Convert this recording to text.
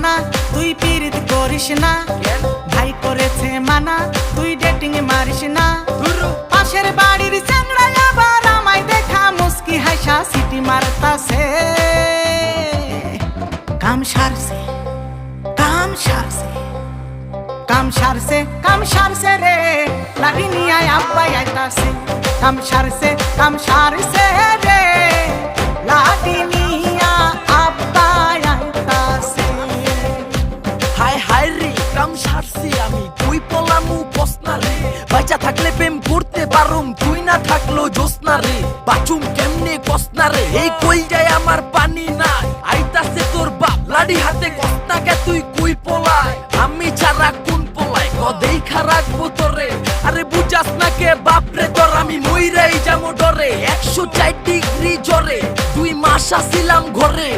মানা তুই পীড়িত করিস না, ভাই করেছে মানা তুই ডেটিং মারিস না। পাশের বাড়ির চ্যাংড়া আবার আমায় দেখা মুস্কি হাসা সিটি মারতাছে। কাম সারছে কাম সারছে কাম সারছে কাম সারছে রে, লাঠি নিয়ে আব্বাই আইতাছে। কাম সারছে রে, লাঠি নিয়া আব্বাই আইতাছে। হায় হায় রে কাম সারছি আমি, তুই পলামু পসনা রে। বাইচা থাকলে প্রেম করতে পারুম, তুই না থাকলো জোসনা রে। বাচুম কেমনে কসনা রে, এই কই যায় আমার পানি নাই। আইতাছে তোর বাপ লাড়ি হাতে, কসনাকে তুই কুই পলায়। আমি ছাড়া কোন পলায় কদেই খারাপবো তোরে। আরে বুঝাস না কে বাপরে তোর, আমি মইরাই যাবো ডরে। 104 ডিগ্রি জ্বরে 2 মাস আসিলাম ঘরে।